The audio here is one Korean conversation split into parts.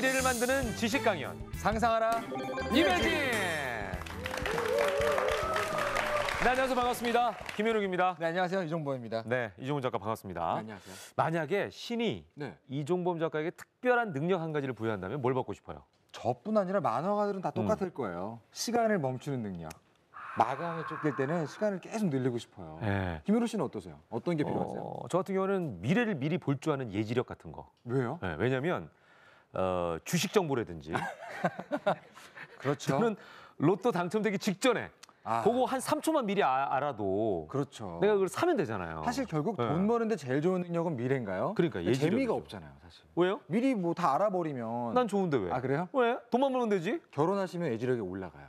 미래를 만드는 지식 강연 상상하라 이매진. 네, 안녕하세요. 반갑습니다. 김현욱입니다. 네, 안녕하세요. 이종범입니다. 네, 이종범 작가 반갑습니다. 네, 안녕하세요. 만약에 신이 이종범 작가에게 특별한 능력 한 가지를 부여한다면 뭘 받고 싶어요? 저뿐 아니라 만화가들은 다 똑같을 거예요. 시간을 멈추는 능력. 마감에 쫓길 때는 시간을 계속 늘리고 싶어요. 네. 김현우 씨는 어떠세요? 어떤 게 필요하세요? 저 같은 경우는 미래를 미리 볼 줄 아는 예지력 같은 거. 왜요? 네, 왜냐하면 주식 정보라든지 그렇죠. 저는 로또 당첨되기 직전에 그거 한 3초만 미리 알아도 그렇죠. 내가 그걸 사면 되잖아요. 사실 결국 네. 돈 버는데 제일 좋은 능력은 미래인가요? 그러니까 예지력이죠. 재미가 없잖아요, 사실. 왜요? 미리 뭐 다 알아버리면. 난 좋은데 왜? 아, 그래요? 왜? 돈만 벌면 되지? 결혼하시면 예지력이 올라가요.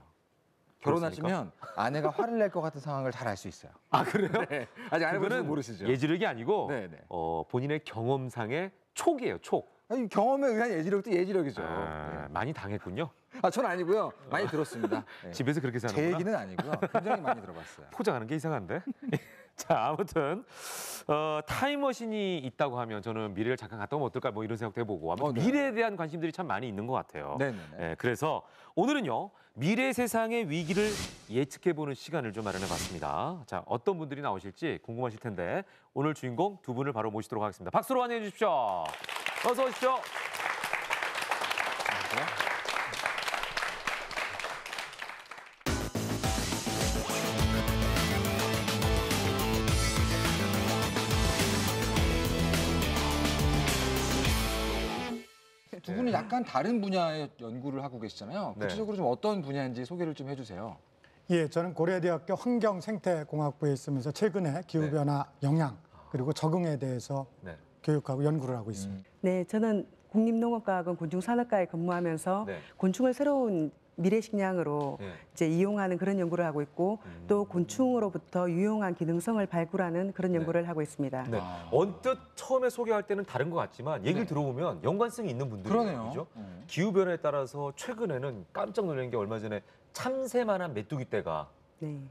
결혼하시면 아내가 화를 낼 것 같은 상황을 잘 알 수 있어요. 아, 그래요? 네. 아직 안 해보시면 모르시죠? 예지력이 아니고 네네. 본인의 경험상의 촉이에요, 촉. 아니, 경험에 의한 예지력도 예지력이죠. 네. 많이 당했군요. 아, 전 아니고요. 많이 들었습니다. 네. 집에서 그렇게 사는구나. 제 얘기는 아니고요. 굉장히 많이 들어봤어요. 포장하는 게 이상한데? 자, 아무튼 타임머신이 있다고 하면 저는 미래를 잠깐 갔다 오면 어떨까 뭐 이런 생각도 해보고 아무튼 네. 미래에 대한 관심들이 참 많이 있는 것 같아요. 네네네. 네, 그래서 오늘은요. 미래 세상의 위기를 예측해보는 시간을 좀 마련해봤습니다. 자, 어떤 분들이 나오실지 궁금하실 텐데 오늘 주인공 두 분을 바로 모시도록 하겠습니다. 박수로 환영해 주십시오. 어서 오십시오. 두 분은 약간 다른 분야의 연구를 하고 계시잖아요. 네. 구체적으로 좀 어떤 분야인지 소개를 좀 해주세요. 예, 저는 고려대학교 환경생태공학부에 있으면서 최근에 기후변화 영향 그리고 적응에 대해서 교육하고 연구를 하고 있습니다. 네, 저는 국립농업과학원 곤충산업과에 근무하면서 곤충을 새로운 미래 식량으로 이제 이용하는 그런 연구를 하고 있고 또 곤충으로부터 유용한 기능성을 발굴하는 그런 연구를 하고 있습니다. 네. 언뜻 처음에 소개할 때는 다른 것 같지만 얘기를 들어보면 연관성이 있는 분들이에요. 그렇죠? 기후 변화에 따라서 최근에는 깜짝 놀란 게 얼마 전에 참새만한 메뚜기 떼가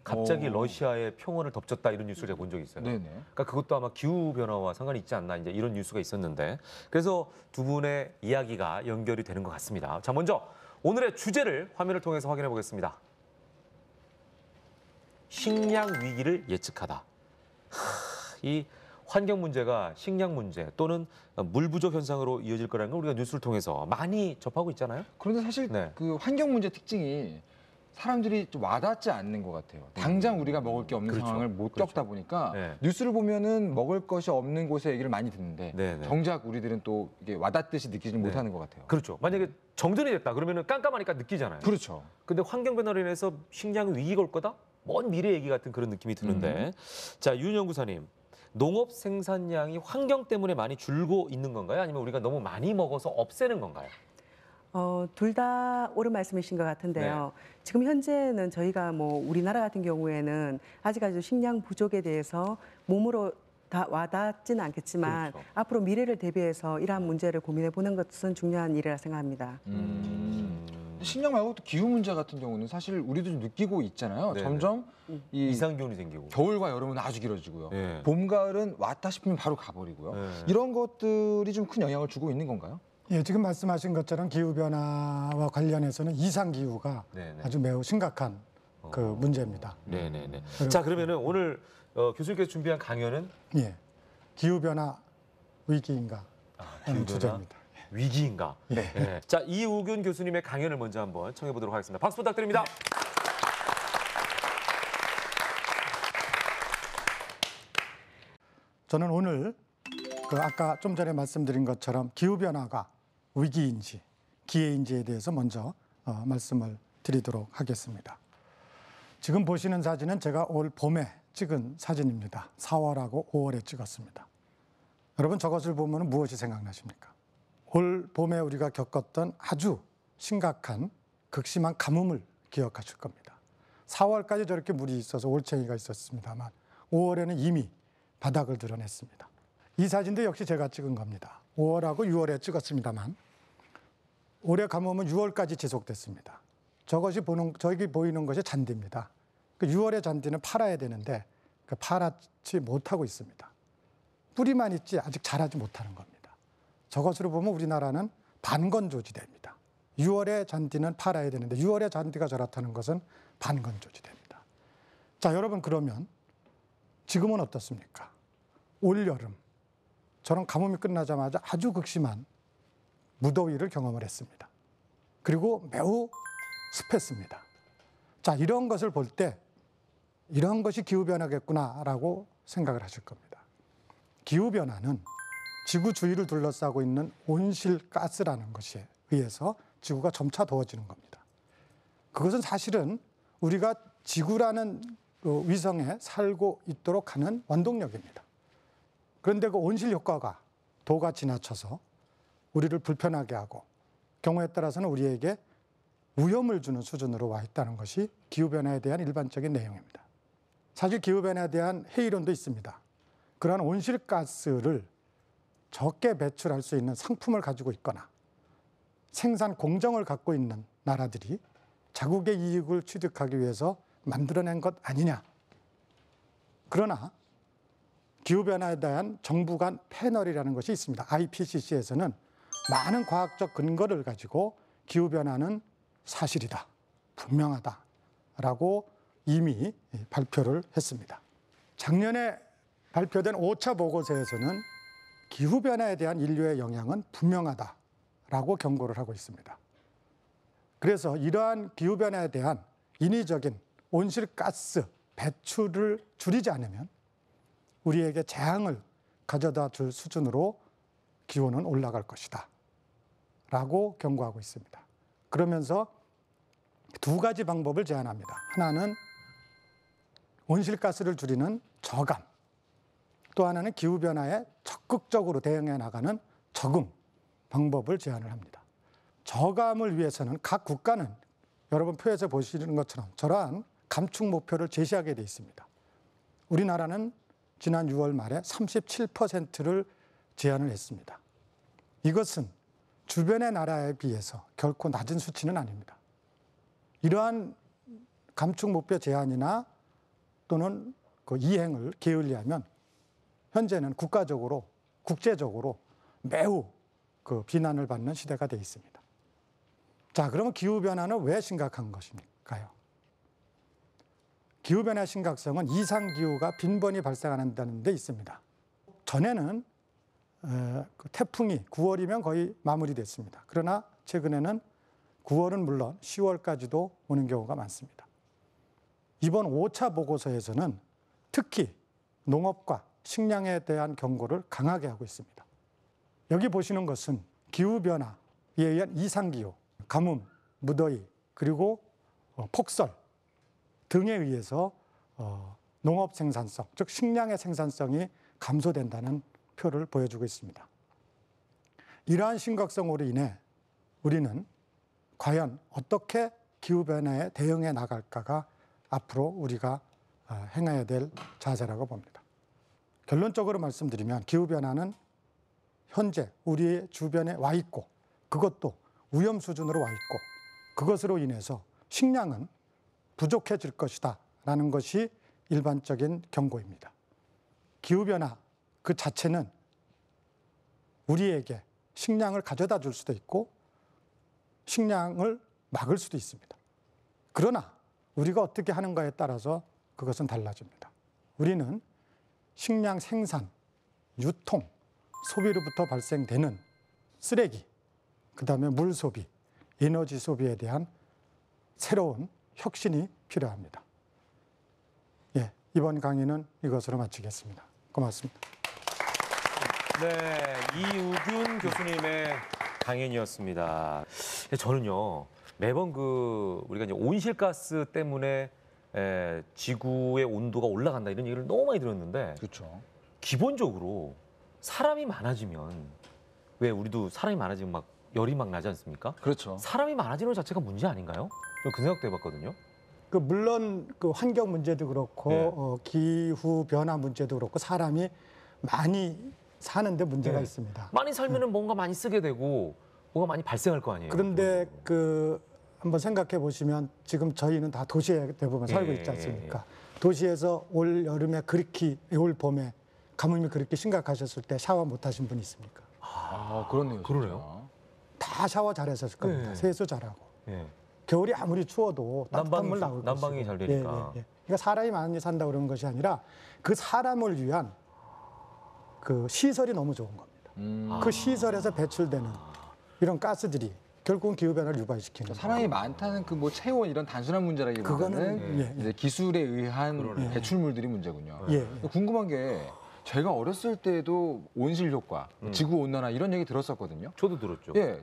갑자기 러시아의 평원을 덮쳤다 이런 뉴스를 제가 본 적이 있어요. 그러니까 그것도 아마 기후 변화와 상관이 있지 않나 이제 이런 뉴스가 있었는데 그래서 두 분의 이야기가 연결이 되는 것 같습니다. 자, 먼저 오늘의 주제를 화면을 통해서 확인해 보겠습니다. 식량 위기를 예측하다. 이 환경 문제가 식량 문제 또는 물 부족 현상으로 이어질 거라는 걸 우리가 뉴스를 통해서 많이 접하고 있잖아요. 그런데 사실 그 환경 문제 특징이 사람들이 좀 와닿지 않는 것 같아요. 당장 우리가 먹을 게 없는 상황을 못 겪다 보니까 뉴스를 보면은 먹을 것이 없는 곳의 얘기를 많이 듣는데 정작 우리들은 또 이게 와닿듯이 느끼지 못하는 것 같아요. 그렇죠. 만약에 정전이 됐다 그러면은 깜깜하니까 느끼잖아요. 그렇죠. 근데 환경 변화로 인해서 식량 위기가 올 거다? 먼 미래 얘기 같은 그런 느낌이 드는데 자, 윤 연구사님. 농업 생산량이 환경 때문에 많이 줄고 있는 건가요? 아니면 우리가 너무 많이 먹어서 없애는 건가요? 둘 다 옳은 말씀이신 것 같은데요. 지금 현재는 저희가 뭐 우리나라 같은 경우에는 아직까지도 식량 부족에 대해서 몸으로 다 와닿지는 않겠지만 앞으로 미래를 대비해서 이러한 문제를 고민해 보는 것은 중요한 일이라 생각합니다. 식량 말고 또 기후 문제 같은 경우는 사실 우리도 좀 느끼고 있잖아요. 점점 이 이상기온이 생기고 겨울과 여름은 아주 길어지고요. 봄, 가을은 왔다 싶으면 바로 가버리고요. 이런 것들이 좀 큰 영향을 주고 있는 건가요? 예, 지금 말씀하신 것처럼 기후변화와 관련해서는 이상기후가 아주 매우 심각한 그 문제입니다. 네네네. 자, 그러면은 오늘 교수님께서 준비한 강연은? 예, 기후변화 위기인가 하는 주제입니다. 위기인가? 자, 이우균 교수님의 강연을 먼저 한번 청해 보도록 하겠습니다. 박수 부탁드립니다. 저는 오늘 아까 좀 전에 말씀드린 것처럼 기후변화가 위기인지 기회인지에 대해서 먼저 말씀을 드리도록 하겠습니다. 지금 보시는 사진은 제가 올 봄에 찍은 사진입니다. 4월하고 5월에 찍었습니다. 여러분 저것을 보면 무엇이 생각나십니까? 올 봄에 우리가 겪었던 아주 심각한 극심한 가뭄을 기억하실 겁니다. 4월까지 저렇게 물이 있어서 올챙이가 있었습니다만 5월에는 이미 바닥을 드러냈습니다. 이 사진도 역시 제가 찍은 겁니다. 5월하고 6월에 찍었습니다만 올해 가뭄은 6월까지 지속됐습니다. 저기 보이는 것이 잔디입니다. 그 6월의 잔디는 팔아야 되는데 파랗지 못하고 있습니다. 뿌리만 있지 아직 자라지 못하는 겁니다. 저것으로 보면 우리나라는 반건조지대입니다. 6월에 잔디는 팔아야 되는데 6월에 잔디가 자랐다는 것은 반건조지대입니다. 자, 여러분 그러면 지금은 어떻습니까? 올 여름 저는 가뭄이 끝나자마자 아주 극심한 무더위를 경험을 했습니다. 그리고 매우 습했습니다. 자, 이런 것을 볼 때 이런 것이 기후변화겠구나라고 생각을 하실 겁니다. 기후변화는 지구 주위를 둘러싸고 있는 온실가스라는 것에 의해서 지구가 점차 더워지는 겁니다. 그것은 사실은 우리가 지구라는 위성에 살고 있도록 하는 원동력입니다. 그런데 그 온실 효과가 도가 지나쳐서 우리를 불편하게 하고 경우에 따라서는 우리에게 위험을 주는 수준으로 와 있다는 것이 기후변화에 대한 일반적인 내용입니다. 사실 기후변화에 대한 회의론도 있습니다. 그러한 온실가스를 적게 배출할 수 있는 상품을 가지고 있거나 생산 공정을 갖고 있는 나라들이 자국의 이익을 취득하기 위해서 만들어낸 것 아니냐. 그러나 기후변화에 대한 정부 간 패널이라는 것이 있습니다. IPCC에서는 많은 과학적 근거를 가지고 기후변화는 사실이다, 분명하다라고 이미 발표를 했습니다. 작년에 발표된 5차 보고서에서는 기후변화에 대한 인류의 영향은 분명하다라고 경고를 하고 있습니다. 그래서 이러한 기후변화에 대한 인위적인 온실가스 배출을 줄이지 않으면 우리에게 재앙을 가져다 줄 수준으로 기온은 올라갈 것이다 라고 경고하고 있습니다. 그러면서 두 가지 방법을 제안합니다. 하나는 온실가스를 줄이는 저감, 또 하나는 기후변화에 적극적으로 대응해 나가는 적응 방법을 제안을 합니다. 저감을 위해서는 각 국가는 여러분 표에서 보시는 것처럼 저러한 감축 목표를 제시하게 돼 있습니다. 우리나라는 지난 6월 말에 37%를 제안을 했습니다. 이것은 주변의 나라에 비해서 결코 낮은 수치는 아닙니다. 이러한 감축 목표 제한이나 또는 그 이행을 게을리하면 현재는 국가적으로, 국제적으로 매우 그 비난을 받는 시대가 되어 있습니다. 자, 그러면 기후변화는 왜 심각한 것일까요? 기후변화의 심각성은 이상기후가 빈번히 발생하는 데 있습니다. 전에는 그 태풍이 9월이면 거의 마무리됐습니다. 그러나 최근에는 9월은 물론 10월까지도 오는 경우가 많습니다. 이번 5차 보고서에서는 특히 농업과 식량에 대한 경고를 강하게 하고 있습니다. 여기 보시는 것은 기후변화에 의한 이상기후, 가뭄, 무더위, 그리고 폭설 등에 의해서 농업 생산성, 즉 식량의 생산성이 감소된다는 표를 보여주고 있습니다. 이러한 심각성으로 인해 우리는 과연 어떻게 기후변화에 대응해 나갈까가 앞으로 우리가 행해야 될 자세라고 봅니다. 결론적으로 말씀드리면 기후변화는 현재 우리의 주변에 와 있고 그것도 위험 수준으로 와 있고 그것으로 인해서 식량은 부족해질 것이다 라는 것이 일반적인 경고입니다. 기후변화 그 자체는 우리에게 식량을 가져다 줄 수도 있고 식량을 막을 수도 있습니다. 그러나 우리가 어떻게 하는가에 따라서 그것은 달라집니다. 우리는 식량 생산, 유통, 소비로부터 발생되는 쓰레기, 그 다음에 물 소비, 에너지 소비에 대한 새로운 혁신이 필요합니다. 예, 이번 강의는 이것으로 마치겠습니다. 고맙습니다. 네, 이우균 교수님의 강연이었습니다. 저는요 매번 우리가 이제 온실가스 때문에 지구의 온도가 올라간다 이런 얘기를 너무 많이 들었는데, 그렇죠. 기본적으로 사람이 많아지면 왜 우리도 사람이 많아지면 막 열이 막 나지 않습니까? 그렇죠. 사람이 많아지는 것 자체가 문제 아닌가요? 저 그 생각도 해봤거든요. 물론 그 환경 문제도 그렇고 네. 기후 변화 문제도 그렇고 사람이 많이 사는데 문제가 네. 있습니다. 많이 살면은 뭔가 많이 쓰게 되고 뭐가 많이 발생할 거 아니에요. 그런데 한번 생각해 보시면 지금 저희는 다 도시에 대부분 살고 있지 않습니까? 도시에서 올 여름에 올 봄에 가뭄이 그렇게 심각하셨을 때 샤워 못 하신 분 있습니까? 아, 그렇네요. 그러네요. 다 다 샤워 잘했을 겁니다. 네. 세수 잘하고. 예. 겨울이 아무리 추워도 따뜻한 물 나올 것이고. 난방이 잘 되니까. 그러니까 사람이 많이 산다 그러는 것이 아니라 그 사람을 위한 그 시설이 너무 좋은 겁니다. 그 시설에서 배출되는 이런 가스들이 결국은 기후 변화를 유발시키는. 사람이 많다는 그 뭐 체온 이런 단순한 문제라기보다는 그거는 이제 기술에 의한 배출물들이 문제군요. 궁금한 게 제가 어렸을 때도 온실 효과, 지구 온난화 이런 얘기 들었었거든요. 저도 들었죠. 예.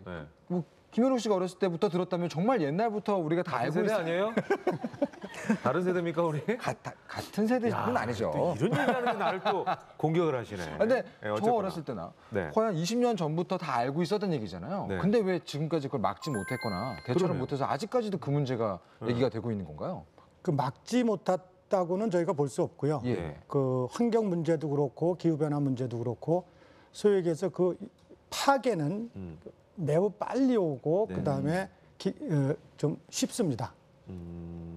뭐 김현욱 씨가 어렸을 때부터 들었다면 정말 옛날부터 우리가 다 알고 세대 아니에요? 다른 세대입니까 우리? 같은 세대는 아니죠. 또 이런 얘기하는데 나를 또 공격을 하시네. 근데 네, 저 어쨌거나. 어렸을 때나 네. 거의 한 20년 전부터 다 알고 있었던 얘기잖아요. 네. 근데 왜 지금까지 그걸 막지 못했거나 대처를 그러네요. 못해서 아직까지도 그 문제가 얘기가 되고 있는 건가요? 그 막지 못했다고는 저희가 볼 수 없고요. 예. 그 환경 문제도 그렇고 기후 변화 문제도 그렇고 소위 얘기해서 그 파괴는 매우 빨리 오고 네. 그다음에 좀 쉽습니다.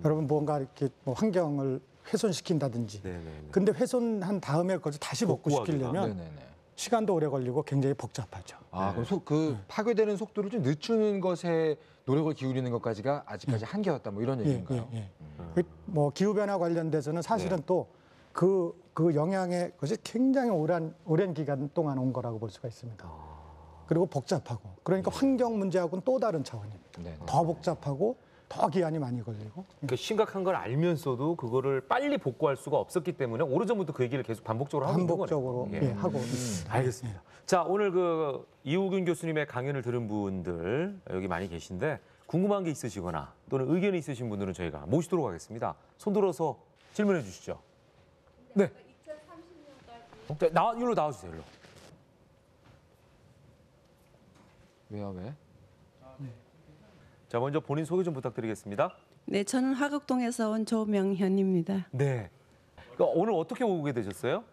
여러분 뭔가 이렇게 뭐 환경을 훼손시킨다든지. 네네네. 근데 훼손한 다음에 그걸 다시 복구시키려면 네네네. 시간도 오래 걸리고 굉장히 복잡하죠. 아, 그럼 그 파괴되는 속도를 좀 늦추는 것에 노력을 기울이는 것까지가 아직까지 한계였다, 뭐 이런 얘기인가요? 뭐 기후 변화 관련돼서는 사실은 또 그 영향의 것이 굉장히 오랜 기간 동안 온 거라고 볼 수가 있습니다. 그리고 복잡하고 그러니까 환경 문제하고는 또 다른 차원입니다. 네네. 더 복잡하고 더 기한이 많이 걸리고. 그러니까 심각한 걸 알면서도 그거를 빨리 복구할 수가 없었기 때문에 오래전부터 그 얘기를 계속 반복적으로 하고 있는 거네요. 반복적으로 하고 있습니다. 알겠습니다. 자, 오늘 그 이우균 교수님의 강연을 들은 분들 여기 많이 계신데 궁금한 게 있으시거나 또는 의견이 있으신 분들은 저희가 모시도록 하겠습니다. 손 들어서 질문해 주시죠. 네. 2030년까지. 일로 나와주세요. 일로. 왜요, 왜? 자, 먼저 본인 소개 좀 부탁드리겠습니다. 네, 저는 화곡동에서 온 조명현입니다. 네. 그러니까 오늘 어떻게 오게 되셨어요?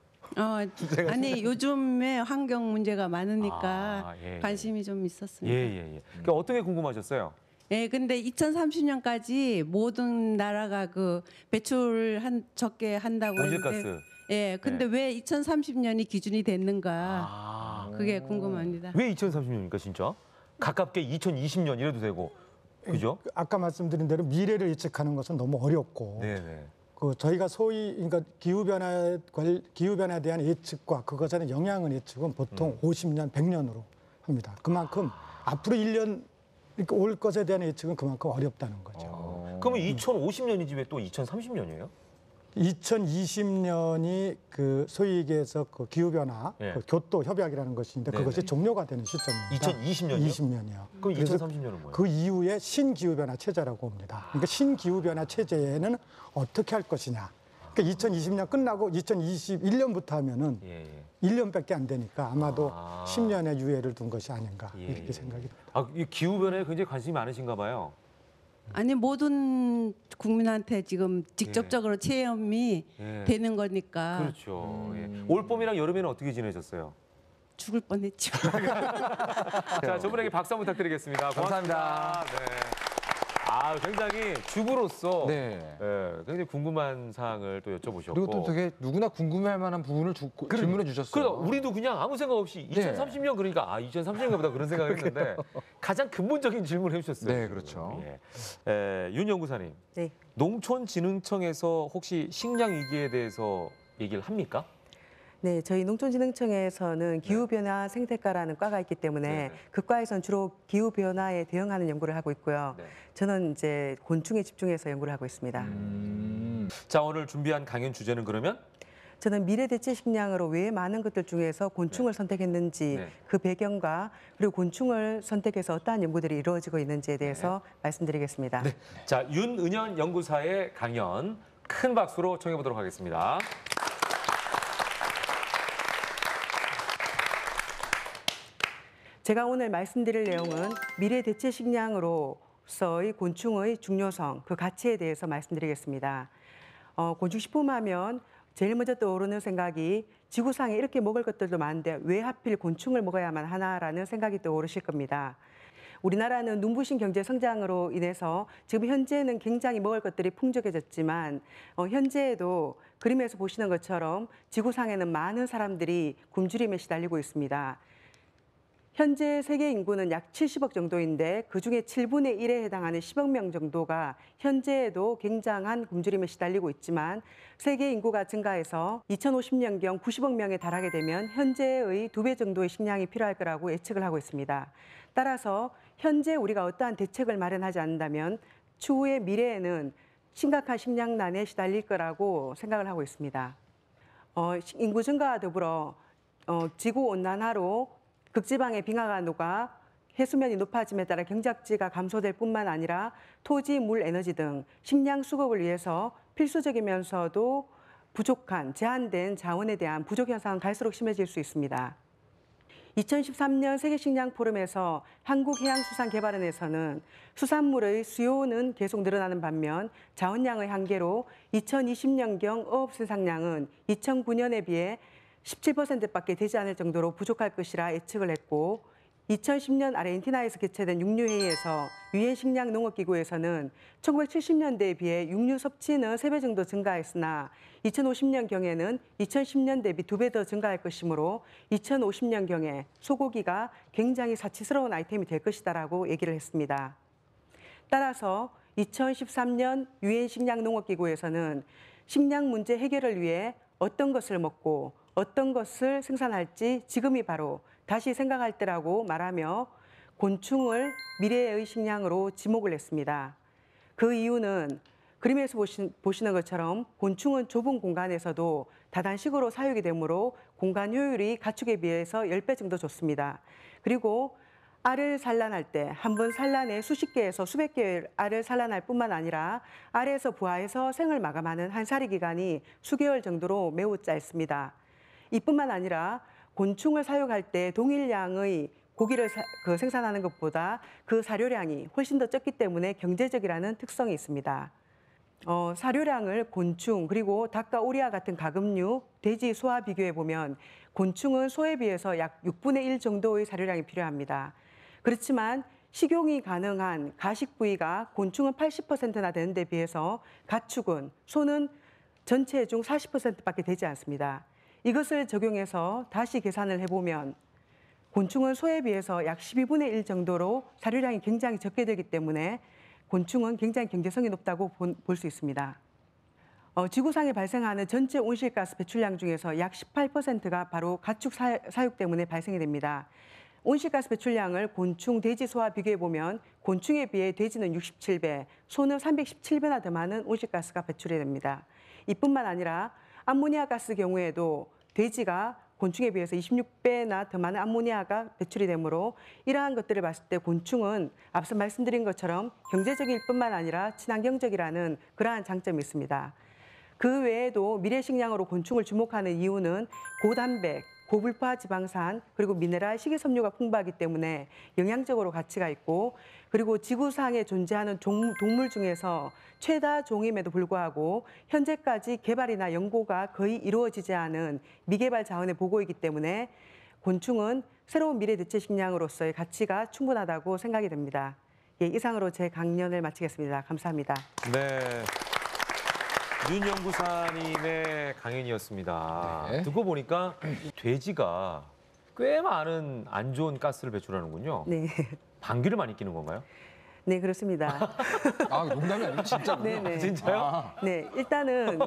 아니 요즘에 환경 문제가 많으니까 예. 관심이 좀 있었습니다. 예. 그러니까 어떻게 궁금하셨어요? 예, 근데 2030년까지 모든 나라가 그 배출 적게 한다고 온실가스. 했는데, 예, 근데 왜 2030년이 기준이 됐는가? 그게 궁금합니다. 왜 2030년입니까, 진짜? 가깝게 2020년 이래도 되고, 그죠? 아까 말씀드린 대로 미래를 예측하는 것은 너무 어렵고 네네. 그 저희가 소위 그러니까 기후 변화에 대한 예측과 그것에 영향을 예측은 보통 50년, 100년으로 합니다. 그만큼 앞으로 1년 이렇게 올 것에 대한 예측은 그만큼 어렵다는 거죠. 그러면 2050년이지 왜 또 2030년이에요? 2020년이 그 소위 얘기해서 그 기후 변화 그 교토 협약이라는 것인데 그것이 종료가 되는 시점입니다. 2020년이요? 20년이요. 그럼 2030년은 뭐예요? 그 이후에 신기후 변화 체제라고 봅니다. 그러니까 신기후 변화 체제에는 어떻게 할 것이냐. 그러니까 2020년 끝나고 2021년부터 하면은 1년밖에 안 되니까 아마도 10년의 유예를 둔 것이 아닌가 이렇게 생각이 듭니다. 이 기후 변화에 굉장히 관심이 많으신가 봐요. 아니 모든 국민한테 지금 직접적으로 체험이 되는 거니까 그렇죠. 올 봄이랑 여름에는 어떻게 지내셨어요? 죽을 뻔했죠. 자, 저분에게 박수 한번 부탁드리겠습니다. 감사합니다. 네. 굉장히 주부로서 굉장히 궁금한 사항을 또 여쭤보셨고 그리고 또 되게 누구나 궁금해할 만한 부분을 질문해 주셨어요. 그래서 우리도 그냥 아무 생각 없이 2030년 그러니까 2030년가 보다 그런 생각을 했는데 가장 근본적인 질문을 해주셨어요. 네, 그렇죠. 윤 연구사님, 네. 농촌진흥청에서 혹시 식량 위기에 대해서 얘기를 합니까? 네, 저희 농촌진흥청에서는 기후변화 생태과라는 과가 있기 때문에 그 과에서는 주로 기후변화에 대응하는 연구를 하고 있고요. 저는 이제 곤충에 집중해서 연구를 하고 있습니다. 자, 오늘 준비한 강연 주제는 그러면? 저는 미래 대체 식량으로 왜 많은 것들 중에서 곤충을 선택했는지 그 배경과 그리고 곤충을 선택해서 어떠한 연구들이 이루어지고 있는지에 대해서 말씀드리겠습니다. 자, 윤은현 연구사의 강연 큰 박수로 청해 보도록 하겠습니다. 제가 오늘 말씀드릴 내용은 미래 대체 식량으로서의 곤충의 중요성, 그 가치에 대해서 말씀드리겠습니다. 곤충식품하면 제일 먼저 떠오르는 생각이 지구상에 이렇게 먹을 것들도 많은데 왜 하필 곤충을 먹어야만 하나라는 생각이 떠오르실 겁니다. 우리나라는 눈부신 경제 성장으로 인해서 지금 현재는 굉장히 먹을 것들이 풍족해졌지만 현재에도 그림에서 보시는 것처럼 지구상에는 많은 사람들이 굶주림에 시달리고 있습니다. 현재 세계 인구는 약 70억 정도인데 그중에 7분의 1에 해당하는 10억 명 정도가 현재에도 굉장한 굶주림에 시달리고 있지만 세계 인구가 증가해서 2050년경 90억 명에 달하게 되면 현재의 2배 정도의 식량이 필요할 거라고 예측을 하고 있습니다. 따라서 현재 우리가 어떠한 대책을 마련하지 않는다면 추후의 미래에는 심각한 식량난에 시달릴 거라고 생각을 하고 있습니다. 인구 증가와 더불어 지구온난화로 극지방의 빙하가 녹아 해수면이 높아짐에 따라 경작지가 감소될 뿐만 아니라 토지, 물, 에너지 등 식량 수급을 위해서 필수적이면서도 부족한, 제한된 자원에 대한 부족 현상은 갈수록 심해질 수 있습니다. 2013년 세계식량포럼에서 한국해양수산개발원에서는 수산물의 수요는 계속 늘어나는 반면 자원량의 한계로 2020년경 어업 생산량은 2009년에 비해 17%밖에 되지 않을 정도로 부족할 것이라 예측을 했고 2010년 아르헨티나에서 개최된 육류회의에서 유엔 식량농업기구에서는 1970년대에 비해 육류 섭취는 3배 정도 증가했으나 2050년경에는 2010년 대비 2배 더 증가할 것이므로 2050년경에 소고기가 굉장히 사치스러운 아이템이 될 것이다라고 얘기를 했습니다. 따라서 2013년 유엔 식량농업기구에서는 식량 문제 해결을 위해 어떤 것을 먹고 어떤 것을 생산할지 지금이 바로 다시 생각할 때라고 말하며 곤충을 미래의 식량으로 지목을 했습니다. 그 이유는 그림에서 보시는 것처럼 곤충은 좁은 공간에서도 다단식으로 사육이 되므로 공간 효율이 가축에 비해서 10배 정도 좋습니다. 그리고 알을 산란할 때 한 번 산란에 수십 개에서 수백 개의 알을 산란할 뿐만 아니라 알에서 부화해서 생을 마감하는 한사리 기간이 수개월 정도로 매우 짧습니다. 이뿐만 아니라 곤충을 사육할 때 동일량의 고기를 생산하는 것보다 그 사료량이 훨씬 더 적기 때문에 경제적이라는 특성이 있습니다. 사료량을 곤충 그리고 닭과 오리와 같은 가금류, 돼지, 소와 비교해 보면 곤충은 소에 비해서 약 6분의 1 정도의 사료량이 필요합니다. 그렇지만 식용이 가능한 가식 부위가 곤충은 80%나 되는 데 비해서 가축은 소는 전체 중 40%밖에 되지 않습니다. 이것을 적용해서 다시 계산을 해보면 곤충은 소에 비해서 약 12분의 1 정도로 사료량이 굉장히 적게 되기 때문에 곤충은 굉장히 경제성이 높다고 볼 수 있습니다. 지구상에 발생하는 전체 온실가스 배출량 중에서 약 18%가 바로 가축 사육 때문에 발생이 됩니다. 온실가스 배출량을 곤충, 돼지, 소와 비교해보면 곤충에 비해 돼지는 67배, 소는 317배나 더 많은 온실가스가 배출이 됩니다. 이뿐만 아니라 암모니아 가스 경우에도 돼지가 곤충에 비해서 26배나 더 많은 암모니아가 배출이 되므로 이러한 것들을 봤을 때 곤충은 앞서 말씀드린 것처럼 경제적일 뿐만 아니라 친환경적이라는 그러한 장점이 있습니다. 그 외에도 미래 식량으로 곤충을 주목하는 이유는 고단백, 고불포화 지방산, 그리고 미네랄, 식이섬유가 풍부하기 때문에 영양적으로 가치가 있고 그리고 지구상에 존재하는 동물 중에서 최다 종임에도 불구하고 현재까지 개발이나 연구가 거의 이루어지지 않은 미개발 자원에 보고이기 때문에 곤충은 새로운 미래 대체 식량으로서의 가치가 충분하다고 생각이 됩니다. 예, 이상으로 제 강연을 마치겠습니다. 감사합니다. 네. 윤 연구사님의 강연이었습니다. 네. 듣고 보니까 이 돼지가 꽤 많은 안 좋은 가스를 배출하는군요. 네. 방귀를 많이 뀌는 건가요? 네, 그렇습니다. 아, 농담이 아니고 진짜군요. 네네. 진짜요? 네, 일단은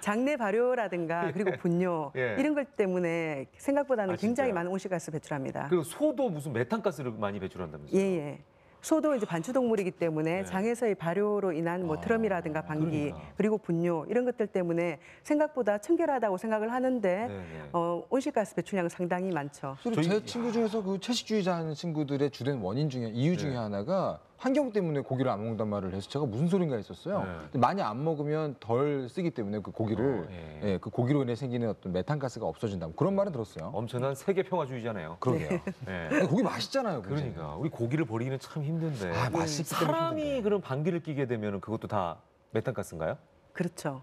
장내 발효라든가 그리고 분뇨 예. 이런 것 때문에 생각보다는 굉장히 진짜요? 많은 온실가스 배출합니다. 그리고 소도 무슨 메탄가스를 많이 배출한다면서요? 예, 예. 소도 이제 반추동물이기 때문에 네. 장에서의 발효로 인한 뭐 트럼이라든가 방귀 그러니까. 그리고 분뇨 이런 것들 때문에 생각보다 청결하다고 생각을 하는데 네네. 온실가스 배출량은 상당히 많죠. 그리고 제 친구 중에서 그 채식주의자 하는 친구들의 주된 원인 중에 이유 중에 네. 하나가 환경 때문에 고기를 안 먹는단 말을 해서 제가 무슨 소린가 했었어요. 네. 근데 많이 안 먹으면 덜 쓰기 때문에 그 고기를 예. 예, 그 고기로 인해 생기는 어떤 메탄가스가 없어진다. 그런 말은 들었어요. 엄청난 세계 평화주의잖아요. 그러게요. 네. 근데 고기 맛있잖아요. 굉장히. 그러니까 우리 고기를 버리기는 참 힘든데 아, 맛있기 때문에 사람이 힘든데. 그런 방귀를 뀌게 되면 그것도 다 메탄가스인가요? 그렇죠.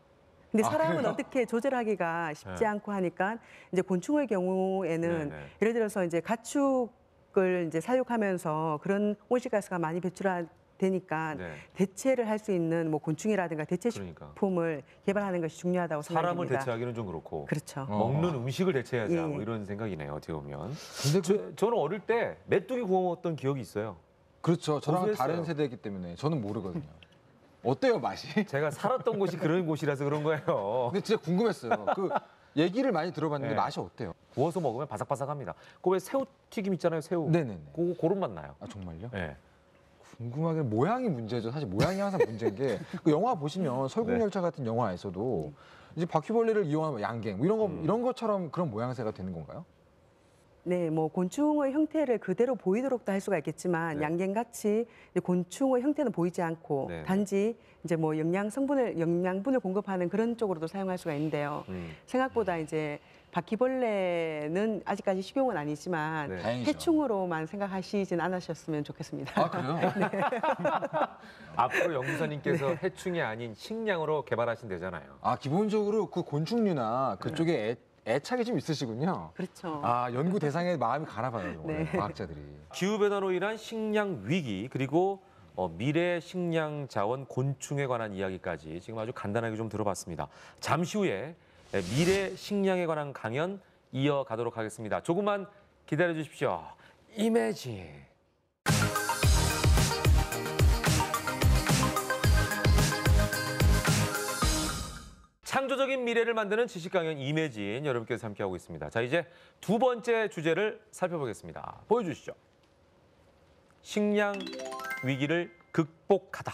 근데 아, 사람은 그래요? 어떻게 조절하기가 쉽지 네. 않고 하니까 이제 곤충의 경우에는 네네. 예를 들어서 이제 가축을 이제 사육하면서 그런 온실가스가 많이 배출되기 되니까 네. 대체를 할 수 있는 뭐 곤충이라든가 대체 그러니까. 식품을 개발하는 것이 중요하다고 사람을 생각합니다. 대체하기는 좀 그렇고 그렇죠. 먹는 음식을 대체하자 예. 뭐 이런 생각이네요. 어떻게 보면. 근데 저는 어릴 때 메뚜기 구워 먹었던 기억이 있어요. 그렇죠. 저랑 고소했어요. 다른 세대이기 때문에 저는 모르거든요. 어때요, 맛이? 제가 살았던 곳이 그런 곳이라서 그런 거예요. 근데 진짜 궁금했어요. 그 얘기를 많이 들어봤는데 네. 맛이 어때요? 구워서 먹으면 바삭바삭합니다. 그 왜 새우튀김 있잖아요, 새우. 네네네. 그런 맛 나요. 아 정말요? 네. 궁금하게 모양이 문제죠. 사실 모양이 항상 문제인 게 그 영화 보시면 설국열차 같은 영화에서도 이제 바퀴벌레를 이용한 뭐 양갱 뭐 이런 것처럼 그런 모양새가 되는 건가요? 네, 뭐 곤충의 형태를 그대로 보이도록도 할 수가 있겠지만 네. 양갱같이 이제 곤충의 형태는 보이지 않고 네. 단지 이제 뭐 영양분을 공급하는 그런 쪽으로도 사용할 수가 있는데요. 생각보다 이제 바퀴벌레는 아직까지 식용은 아니지만 네. 다행이죠. 해충으로만 생각하시진 않으셨으면 좋겠습니다. 아 그래요? 앞으로 연구사님께서 해충이 아닌 식량으로 개발하신대잖아요. 아 기본적으로 그 곤충류나 그쪽에 애착이 좀 있으시군요. 그렇죠. 아 연구 대상에 마음이 가나 봐요. 네. 과학자들이. 기후변화로 인한 식량 위기 그리고 미래 식량 자원 곤충에 관한 이야기까지 지금 아주 간단하게 좀 들어봤습니다. 잠시 후에 미래 식량에 관한 강연 이어가도록 하겠습니다. 조금만 기다려 주십시오. 이매진. 창조적인 미래를 만드는 지식강연 이매진 여러분께서 함께하고 있습니다. 자, 이제 두 번째 주제를 살펴보겠습니다. 보여주시죠. 식량 위기를 극복하다.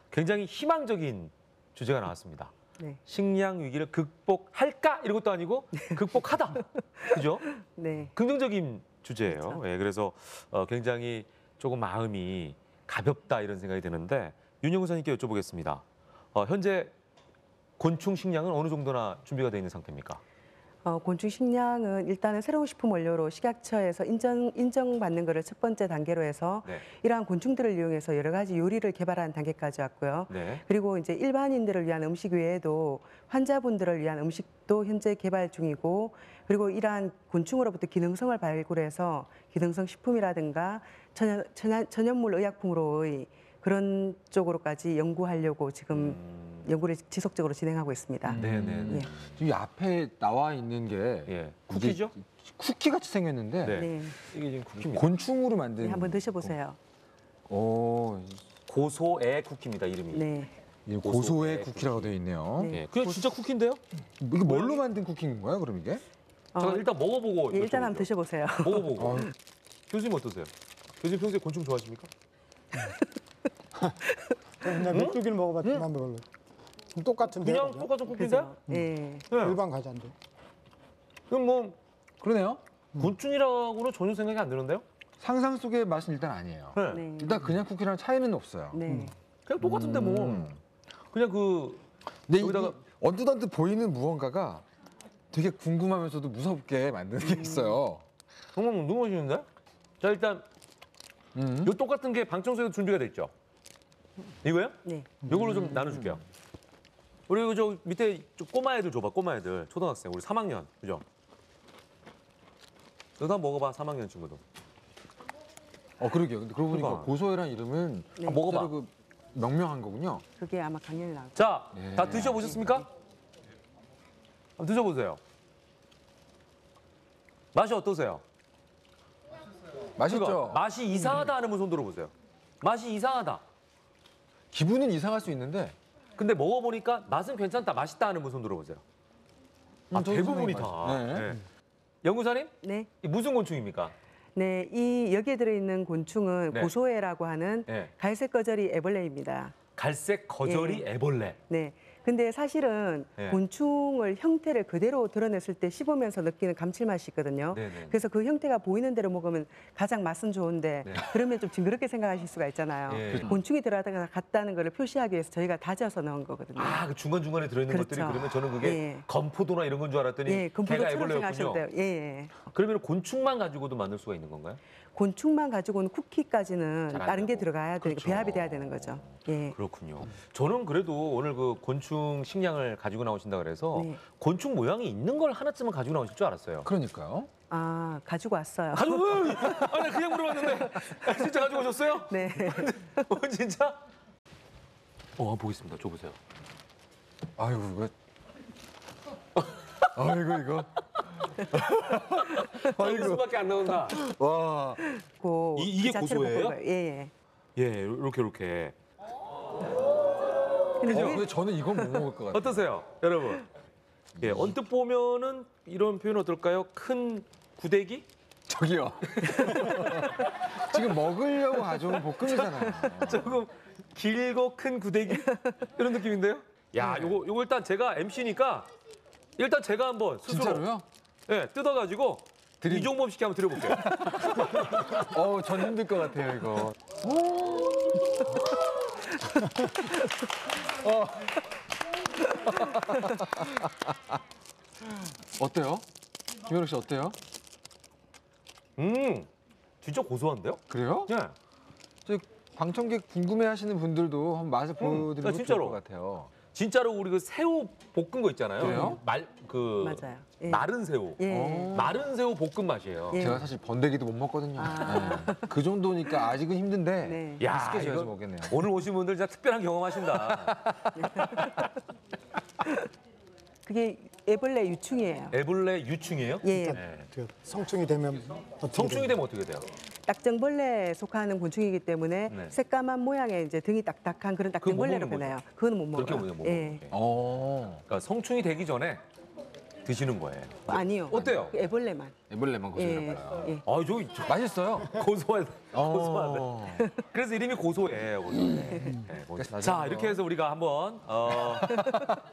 굉장히 희망적인 주제가 나왔습니다. 네. 식량 위기를 극복할까? 이런 것도 아니고 극복하다. 그죠? 네. 긍정적인 주제예요. 그렇죠. 예, 그래서 굉장히 조금 마음이 가볍다 이런 생각이 드는데 윤영우 선생님께 여쭤보겠습니다. 현재 곤충 식량은 어느 정도나 준비가 되어 있는 상태입니까? 곤충 식량은 일단은 새로운 식품 원료로 식약처에서 인정받는 것을 첫 번째 단계로 해서 네. 이러한 곤충들을 이용해서 여러 가지 요리를 개발하는 단계까지 왔고요. 네. 그리고 이제 일반인들을 위한 음식 외에도 환자분들을 위한 음식도 현재 개발 중이고, 그리고 이러한 곤충으로부터 기능성을 발굴해서 기능성 식품이라든가 천연물 의약품으로의 그런 쪽으로까지 연구하려고 지금 연구를 지속적으로 진행하고 있습니다. 네네. 예. 지금 이 앞에 나와 있는 게 예. 쿠키죠? 쿠키 같이 생겼는데 네. 네. 이게 지금 쿠키입니다. 곤충으로 만든. 네, 한번 드셔보세요. 고소의 쿠키입니다, 이름이. 네. 이게 고소의 고소의 쿠키라고 쿠키. 되어 있네요. 네. 예. 그냥 진짜 쿠키인데요? 이게 뭘로 만든 쿠키인 거야, 그럼 이게? 제가 일단 먹어보고 예, 일단 한번 여쭤볼게요. 드셔보세요. 먹어보고. 교수님 어떠세요? 교수님 평소에 곤충 좋아하십니까? 그냥 메뚜기를 먹어봤지만 별로. 똑같은데. 그냥 똑같은 쿠키인데? 그죠? 예. 네. 일반 과자인데. 그럼 뭐 그러네요. 곤충이라고는 전혀 생각이 안 드는데요? 상상 속의 맛은 일단 아니에요. 네. 네. 일단 그냥 쿠키랑 차이는 없어요. 네. 그냥 똑같은데 뭐. 그냥 근데 여기다가- 이 언뜻언뜻 보이는 무언가가 되게 궁금하면서도 무섭게 만드는 게 있어요. 정말 너무 맛있는데? 자, 일단 음. 요 똑같은 게 방청소에도 준비가 돼 있죠? 이거요? 네. 요걸로 좀 나눠줄게요. 우리 저 밑에 저 꼬마 애들 줘봐, 꼬마 애들. 초등학생, 우리 3학년, 그죠? 너도 한번 먹어봐, 3학년 친구도. 그러게요. 근데 그러고 보니까 그러니까. 고소해란 이름은 네. 먹어봐. 진짜로 그 명명한 거군요. 그게 아마 강연이 나올 자, 네. 다 드셔보셨습니까? 한번 드셔보세요. 맛이 어떠세요? 맛있죠? 그러니까 맛이 이상하다 하는 분 손 들어보세요. 맛이 이상하다. 기분은 이상할 수 있는데 근데 먹어보니까 맛은 괜찮다, 맛있다 하는 분 손 들어보세요. 저도 대부분이 생각이 다. 맛있- 네. 네. 연구사님, 네. 이 무슨 곤충입니까? 네, 이 여기에 들어있는 곤충은 네. 고소해라고 하는 네. 갈색 거저리 애벌레입니다. 갈색 거저리 애벌레. 네. 근데 사실은 네. 곤충을 형태를 그대로 드러냈을 때 씹으면서 느끼는 감칠맛이 있거든요. 네네. 그래서 그 형태가 보이는 대로 먹으면 가장 맛은 좋은데 네. 그러면 좀 징그럽게 생각하실 수가 있잖아요. 예. 곤충이 들어갔다는 걸 표시하기 위해서 저희가 다져서 넣은 거거든요. 아, 그 중간중간에 들어있는 그렇죠. 것들이 그러면 저는 그게 예. 건포도나 이런 건 줄 알았더니 예, 걔가 금포도처럼 애벌레였군요. 생각하셔도 돼요. 예. 그러면 곤충만 가지고도 만들 수가 있는 건가요? 곤충만 가지고는 쿠키까지는 잘안 다른 게 되고. 들어가야 되니까 그렇죠. 배합이 돼야 되는 거죠. 예. 그렇군요. 저는 그래도 오늘 그 곤충 식량을 가지고 나오신다 그래서 네. 곤충 모양이 있는 걸 하나쯤은 가지고 나오실 줄 알았어요. 그러니까요. 아, 가지고 왔어요. 가지고 아니 그냥 물어봤는데 진짜 가지고 오셨어요? 네. 진짜? 보겠습니다. 줘보세요. 아이고 이거. 아이고 이거. 아이고 수밖에 안 나온다. 와. 이게 고소예요? 예. 예, 이렇게. 근데 저는 이건 못 먹을 것 같아요. 어떠세요, 여러분? 예, 언뜻 보면은 이런 표현 어떨까요? 큰 구데기? 저기요. 지금 먹으려고 가져온 볶음이잖아요. 조금 길고 큰 구데기 이런 느낌인데요? 야, 요거 일단 제가 MC니까 일단 제가 한번 스스로 진짜로요? 예, 뜯어가지고 이종범 씨께 한번 드려볼게요. 전 힘들 것 같아요 이거. 어때요? 김현욱 씨 어때요? 진짜 고소한데요? 그래요? 예. 저 방청객 궁금해하시는 분들도 한번 맛을 보여드리면 좋을 진짜로. 것 같아요. 진짜로 우리 그 새우 볶은 거 있잖아요. 그래요? 맞아요. 예. 마른 새우. 예. 마른 새우 볶음 맛이에요. 예. 제가 사실 번데기도 못 먹거든요. 네. 그 정도니까 아직은 힘든데 네. 야, 익숙해져야지 이거 먹겠네요. 오늘 오신 분들 진짜 특별한 경험하신다. 그게 애벌레 유충이에요. 애벌레 유충이에요? 예. 네. 성충이 되면 어떻게 성충이 돼요? 되면 어떻게 돼요? 딱정벌레에 속하는 곤충이기 때문에 네. 새까만 모양의 이제 등이 딱딱한 그런 그거 못 딱정벌레로 먹는 변해요. 그거는 못 먹어요. 그렇게 못 예. 먹어요. 그러니까 성충이 되기 전에 드시는 거예요. 아니요. 어때요? 그 애벌레만. 애벌레만 예. 고소해요. 예. 저 맛있어요. 고소하네. 고소하네. 그래서 이름이 고소해요. 고소해. 자, 이렇게 해서 우리가 한번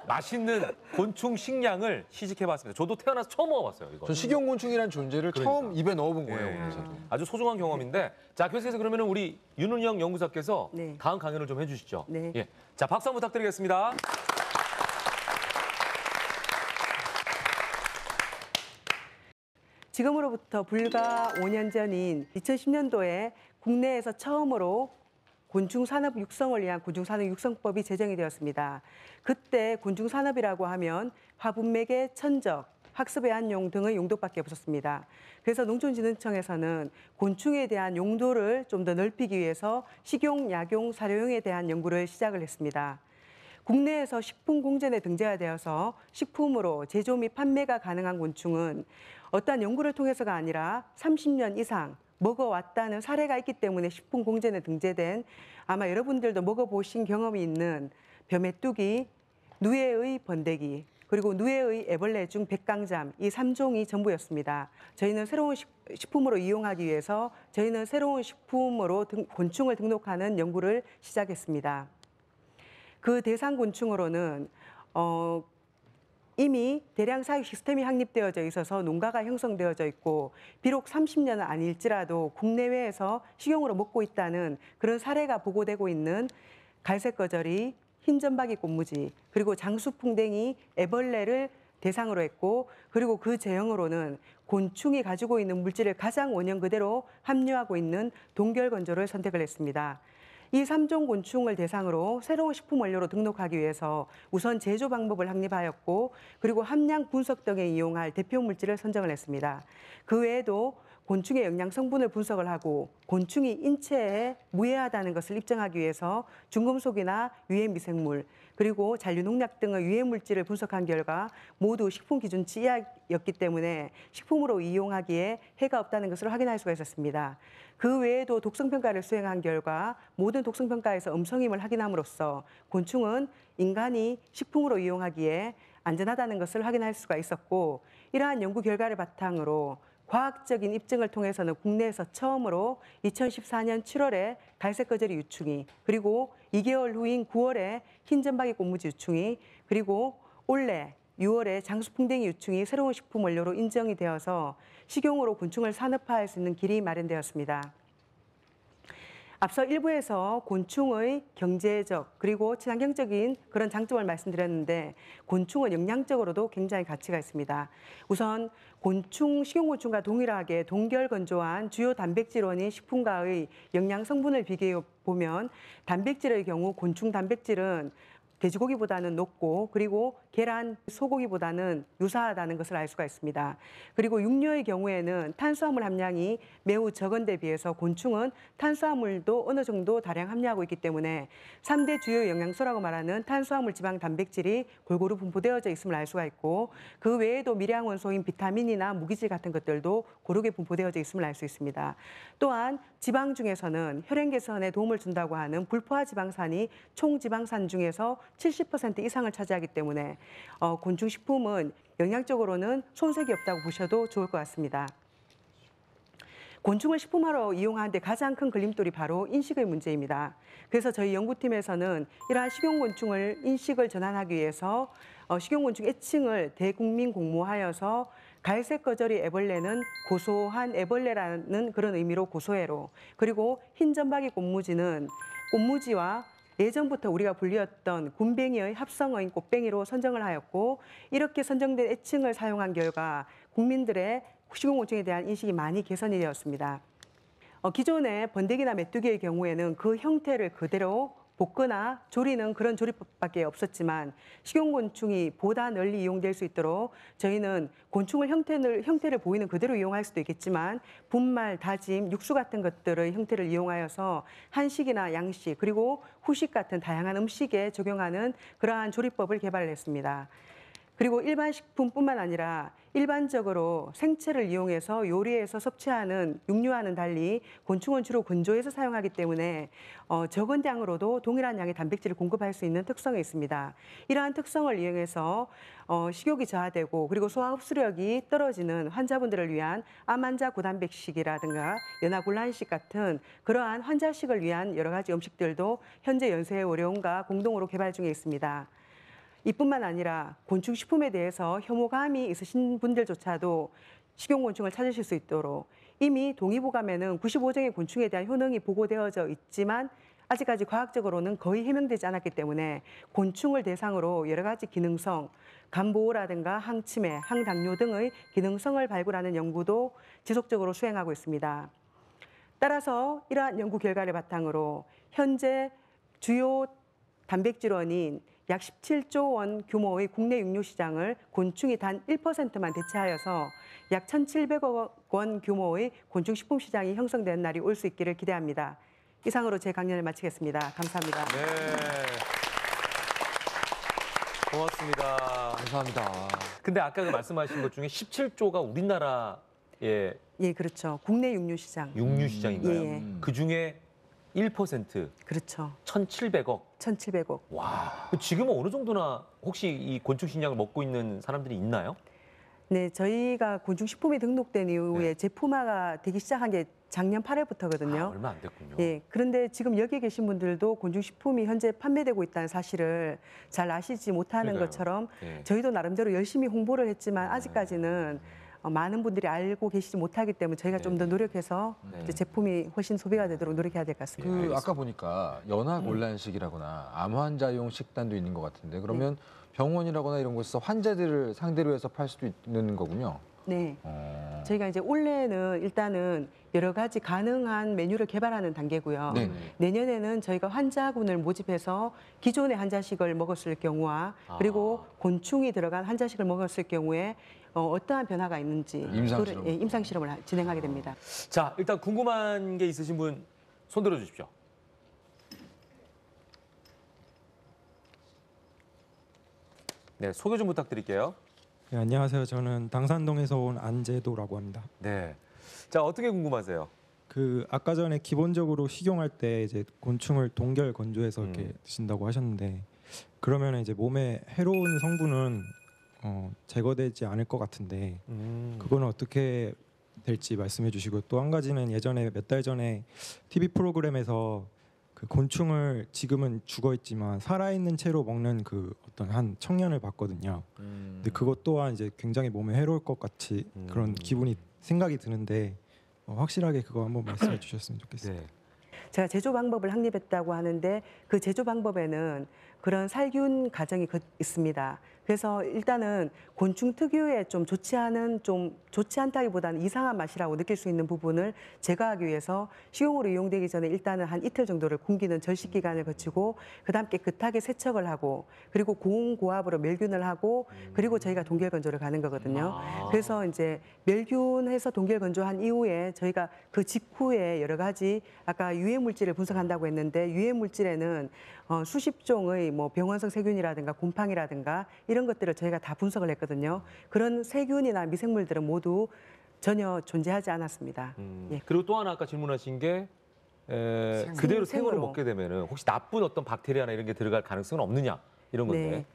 맛있는 곤충 식량을 시식해봤습니다. 저도 태어나서 처음 먹어봤어요. 이거. 전 식용곤충이라는 존재를 처음 그러니까. 입에 넣어본 거예요. 예. 오늘 저도. 아주 소중한 경험인데, 자, 계속해서 그러면 우리 윤은영 연구사께서 네. 다음 강연을 좀 해주시죠. 네. 예. 자, 박수 한번 부탁드리겠습니다. 지금으로부터 불과 5년 전인 2010년도에 국내에서 처음으로 곤충산업 육성을 위한 곤충산업 육성법이 제정이 되었습니다. 그때 곤충산업이라고 하면 화분매개, 천적, 학습 애완용 등의 용도밖에 없었습니다. 그래서 농촌진흥청에서는 곤충에 대한 용도를 좀 더 넓히기 위해서 식용, 약용, 사료용에 대한 연구를 시작을 했습니다. 국내에서 식품공전에 등재가 되어서 식품으로 제조 및 판매가 가능한 곤충은 어떠한 연구를 통해서가 아니라 30년 이상 먹어왔다는 사례가 있기 때문에 식품공전에 등재된 아마 여러분들도 먹어보신 경험이 있는 벼메뚜기, 누에의 번데기, 그리고 누에의 애벌레 중 백강잠 이 3종이 전부였습니다. 저희는 새로운 식품으로 이용하기 위해서 저희는 새로운 식품으로 곤충을 등록하는 연구를 시작했습니다. 그 대상 곤충으로는 이미 대량 사육 시스템이 확립되어져 있어서 농가가 형성되어져 있고 비록 30년은 아닐지라도 국내외에서 식용으로 먹고 있다는 그런 사례가 보고되고 있는 갈색거저리, 흰점박이 꽃무지, 그리고 장수풍뎅이, 애벌레를 대상으로 했고 그리고 그 제형으로는 곤충이 가지고 있는 물질을 가장 원형 그대로 함유하고 있는 동결건조를 선택을 했습니다. 이 3종 곤충을 대상으로 새로운 식품 원료로 등록하기 위해서 우선 제조 방법을 확립하였고 그리고 함량 분석 등에 이용할 대표 물질을 선정을 했습니다. 그 외에도 곤충의 영양 성분을 분석을 하고 곤충이 인체에 무해하다는 것을 입증하기 위해서 중금속이나 유해 미생물 그리고 잔류 농약 등의 유해 물질을 분석한 결과 모두 식품 기준치 이하였기 때문에 식품으로 이용하기에 해가 없다는 것을 확인할 수가 있었습니다. 그 외에도 독성 평가를 수행한 결과 모든 독성 평가에서 음성임을 확인함으로써 곤충은 인간이 식품으로 이용하기에 안전하다는 것을 확인할 수가 있었고 이러한 연구 결과를 바탕으로 과학적인 입증을 통해서는 국내에서 처음으로 2014년 7월에 갈색거저리 유충이 그리고 2개월 후인 9월에 흰점박이 꽃무지 유충이 그리고 올해 6월에 장수풍뎅이 유충이 새로운 식품 원료로 인정이 되어서 식용으로 곤충을 산업화할 수 있는 길이 마련되었습니다. 앞서 일부에서 곤충의 경제적 그리고 친환경적인 그런 장점을 말씀드렸는데 곤충은 영양적으로도 굉장히 가치가 있습니다. 우선 식용곤충과 동일하게 동결건조한 주요 단백질원인 식품과의 영양 성분을 비교해 보면 단백질의 경우 곤충 단백질은 돼지고기보다는 높고 그리고 계란, 소고기보다는 유사하다는 것을 알 수가 있습니다. 그리고 육류의 경우에는 탄수화물 함량이 매우 적은 데 비해서 곤충은 탄수화물도 어느 정도 다량 함유하고 있기 때문에 3대 주요 영양소라고 말하는 탄수화물, 지방, 단백질이 골고루 분포되어져 있음을 알 수가 있고 그 외에도 미량 원소인 비타민이나 무기질 같은 것들도 고르게 분포되어져 있음을 알 수 있습니다. 또한 지방 중에서는 혈행 개선에 도움을 준다고 하는 불포화 지방산이 총 지방산 중에서 70% 이상을 차지하기 때문에 곤충식품은 영양적으로는 손색이 없다고 보셔도 좋을 것 같습니다. 곤충을 식품화로 이용하는데 가장 큰 걸림돌이 바로 인식의 문제입니다. 그래서 저희 연구팀에서는 이러한 식용곤충을 인식을 전환하기 위해서 식용곤충 애칭을 대국민 공모하여서 갈색 거저리 애벌레는 고소한 애벌레라는 그런 의미로 고소해로, 그리고 흰 점박이 꽃무지는 꽃무지와 예전부터 우리가 불리었던 굼벵이의 합성어인 꽃뱅이로 선정을 하였고, 이렇게 선정된 애칭을 사용한 결과 국민들의 식용곤충에 대한 인식이 많이 개선이 되었습니다. 기존의 번데기나 메뚜기의 경우에는 그 형태를 그대로 볶거나 조리는 그런 조리법밖에 없었지만 식용곤충이 보다 널리 이용될 수 있도록 저희는 곤충을 형태를 보이는 그대로 이용할 수도 있겠지만 분말, 다짐, 육수 같은 것들의 형태를 이용하여서 한식이나 양식 그리고 후식 같은 다양한 음식에 적용하는 그러한 조리법을 개발했습니다. 그리고 일반 식품뿐만 아니라 일반적으로 생채를 이용해서 요리해서 섭취하는 육류와는 달리 곤충은 주로 건조해서 사용하기 때문에 적은 양으로도 동일한 양의 단백질을 공급할 수 있는 특성이 있습니다. 이러한 특성을 이용해서 식욕이 저하되고 그리고 소화 흡수력이 떨어지는 환자분들을 위한 암 환자 고단백식이라든가 연화곤란식 같은 그러한 환자식을 위한 여러 가지 음식들도 현재 연세의 어려움과 공동으로 개발 중에 있습니다. 이뿐만 아니라 곤충식품에 대해서 혐오감이 있으신 분들조차도 식용곤충을 찾으실 수 있도록 이미 동의보감에는 95종의 곤충에 대한 효능이 보고되어져 있지만 아직까지 과학적으로는 거의 해명되지 않았기 때문에 곤충을 대상으로 여러 가지 기능성, 간보호라든가 항치매, 항당뇨 등의 기능성을 발굴하는 연구도 지속적으로 수행하고 있습니다. 따라서 이러한 연구 결과를 바탕으로 현재 주요 단백질원인 약 17조 원 규모의 국내 육류 시장을 곤충이 단 1%만 대체하여서 약 1,700억 원 규모의 곤충식품 시장이 형성되는 날이 올 수 있기를 기대합니다. 이상으로 제 강연을 마치겠습니다. 감사합니다. 네. 고맙습니다. 감사합니다. 근데 아까 그 말씀하신 것 중에 17조가 우리나라의 예, 그렇죠. 국내 육류 시장. 육류 시장인가요? 예. 그 중에 1%. 그렇죠. 1,700억. 1,700억. 와. 지금은 어느 정도나 혹시 이 곤충 식량을 먹고 있는 사람들이 있나요? 네, 저희가 곤충식품이 등록된 이후에 네. 제품화가 되기 시작한 게 작년 8월부터거든요. 얼마 안 됐군요. 예, 그런데 지금 여기 계신 분들도 곤충식품이 현재 판매되고 있다는 사실을 잘 아시지 못하는 그러니까요. 것처럼 네. 저희도 나름대로 열심히 홍보를 했지만 아직까지는 많은 분들이 알고 계시지 못하기 때문에 저희가 좀 더 노력해서 이제 제품이 훨씬 소비가 되도록 노력해야 될 것 같습니다. 아까 보니까 연화곤란식이라거나 암 환자용 식단도 있는 것 같은데 그러면 병원이라거나 이런 곳에서 환자들을 상대로 해서 팔 수도 있는 거군요. 네. 저희가 이제 올해는 일단은 여러 가지 가능한 메뉴를 개발하는 단계고요. 네네. 내년에는 저희가 환자군을 모집해서 기존의 환자식을 먹었을 경우와 그리고 곤충이 들어간 환자식을 먹었을 경우에 어떠한 변화가 있는지 임상 실험을 진행하게 됩니다. 자, 일단 궁금한 게 있으신 분 손 들어 주십시오. 네, 소개 좀 부탁드릴게요. 네, 안녕하세요. 저는 당산동에서 온 안재도라고 합니다. 네. 자, 어떻게 궁금하세요? 그 아까 전에 기본적으로 식용할 때 이제 곤충을 동결 건조해서 이렇게 드신다고 하셨는데 그러면 이제 몸에 해로운 성분은 제거되지 않을 것 같은데 그거는 어떻게 될지 말씀해 주시고 또 한 가지는 예전에 몇 달 전에 TV 프로그램에서 그 곤충을 지금은 죽어 있지만 살아 있는 채로 먹는 그 어떤 한 청년을 봤거든요. 근데 그것 또한 이제 굉장히 몸에 해로울 것 같이 그런 기분이 생각이 드는데 확실하게 그거 한번 말씀해 주셨으면 좋겠습니다. 네. 제가 제조 방법을 확립했다고 하는데 그 제조 방법에는 그런 살균 과정이 있습니다. 그래서 일단은 곤충 특유의 좀 좋지 않다기보다는 이상한 맛이라고 느낄 수 있는 부분을 제거하기 위해서 식용으로 이용되기 전에 일단은 한 이틀 정도를 굶기는 절식 기간을 거치고 그다음 깨끗하게 세척을 하고 그리고 고온고압으로 멸균을 하고 그리고 저희가 동결 건조를 가는 거거든요. 그래서 이제 멸균해서 동결 건조한 이후에 저희가 그 직후에 여러 가지 아까 유해 물질을 분석한다고 했는데 유해 물질에는 수십 종의 뭐 병원성 세균이라든가 곰팡이라든가 이런 것들을 저희가 다 분석을 했거든요. 그런 세균이나 미생물들은 모두 전혀 존재하지 않았습니다. 예. 그리고 또 하나 아까 질문하신 게 그대로 생으로 먹게 되면은 혹시 나쁜 어떤 박테리아나 이런 게 들어갈 가능성은 없느냐 이런 건데. 네.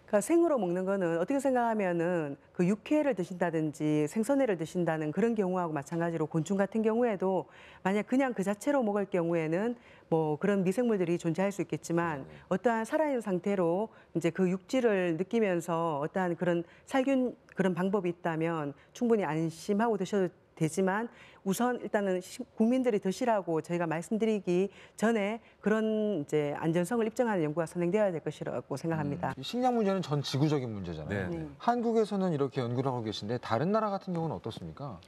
그러니까 생으로 먹는 거는 어떻게 생각하면은 그 육회를 드신다든지 생선회를 드신다는 그런 경우하고 마찬가지로 곤충 같은 경우에도 만약 그냥 그 자체로 먹을 경우에는 뭐 그런 미생물들이 존재할 수 있겠지만 어떠한 살아있는 상태로 이제 그 육질을 느끼면서 어떠한 그런 살균 그런 방법이 있다면 충분히 안심하고 드셔도 되지만 우선 일단은 국민들이 드시라고 저희가 말씀드리기 전에 그런 이제 안전성을 입증하는 연구가 선행되어야 될 것이라고 생각합니다. 식량 문제는 전 지구적인 문제잖아요. 네. 한국에서는 이렇게 연구를 하고 계신데 다른 나라 같은 경우는 어떻습니까?